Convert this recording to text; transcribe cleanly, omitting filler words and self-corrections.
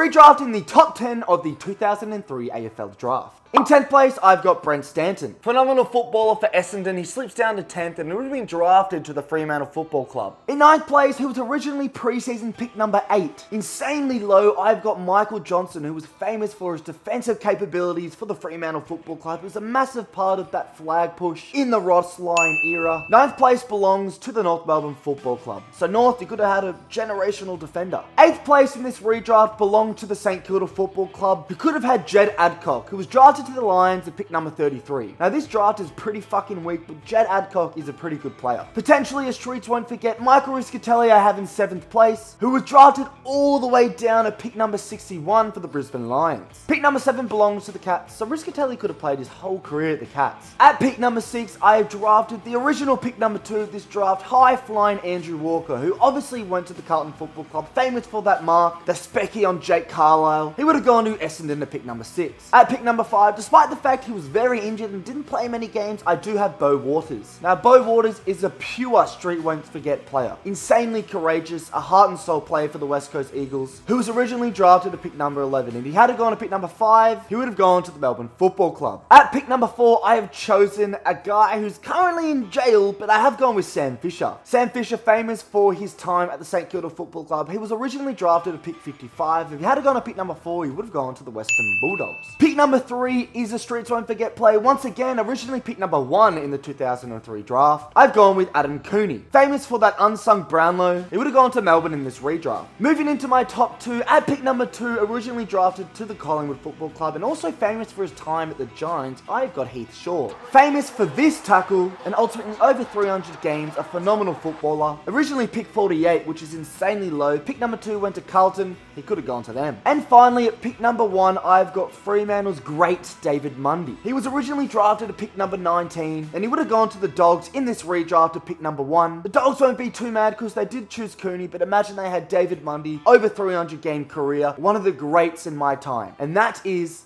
Redrafting the top 10 of the 2003 AFL draft. In 10th place, I've got Brent Stanton. Phenomenal footballer for Essendon, he slips down to 10th and would have been drafted to the Fremantle Football Club. In 9th place, he was originally preseason pick number 8. Insanely low, I've got Michael Johnson, who was famous for his defensive capabilities for the Fremantle Football Club. He was a massive part of that flag push in the Ross Lyon era. 9th place belongs to the North Melbourne Football Club. So North, you could have had a generational defender. 8th place in this redraft belonged to the St Kilda Football Club, who could have had Jed Adcock, who was drafted to the Lions at pick number 33. Now this draft is pretty fucking weak, but Jed Adcock is a pretty good player. Potentially, as streets won't forget, Michael Riscatelli I have in 7th place, who was drafted all the way down at pick number 61 for the Brisbane Lions. Pick number 7 belongs to the Cats, so Riscatelli could have played his whole career at the Cats. At pick number 6, I have drafted the original pick number 2 of this draft, high-flying Andrew Walker, who obviously went to the Carlton Football Club, famous for that mark, the specky on Jake Carlisle. He would have gone to Essendon at pick number 6. At pick number 5, despite the fact he was very injured and didn't play many games, I do have Beau Waters. Now, Beau Waters is a pure street won't forget player. Insanely courageous, a heart and soul player for the West Coast Eagles, who was originally drafted at pick number 11. If he had gone to pick number 5, he would have gone to the Melbourne Football Club. At pick number 4, I have chosen a guy who's currently in jail, but I have gone with Sam Fisher. Sam Fisher, famous for his time at the St Kilda Football Club. He was originally drafted at pick 55. If he had gone to pick number 4, he would have gone to the Western Bulldogs. Pick number 3 is a streets won't forget play. Once again, originally picked number 1 in the 2003 draft. I've gone with Adam Cooney. Famous for that unsung Brownlow, he would have gone to Melbourne in this redraft. Moving into my top 2, at pick number 2, originally drafted to the Collingwood Football Club and also famous for his time at the Giants, I've got Heath Shaw. Famous for this tackle and ultimately over 300 games, a phenomenal footballer. Originally picked 48, which is insanely low. Pick number 2 went to Carlton, he could have gone to them. And finally, at pick number 1, I've got Fremantle's great David Mundy. He was originally drafted at pick number 19, and he would have gone to the Dogs in this redraft at pick number 1. The Dogs won't be too mad because they did choose Cooney, but imagine they had David Mundy, over 300 game career, one of the greats in my time. And that is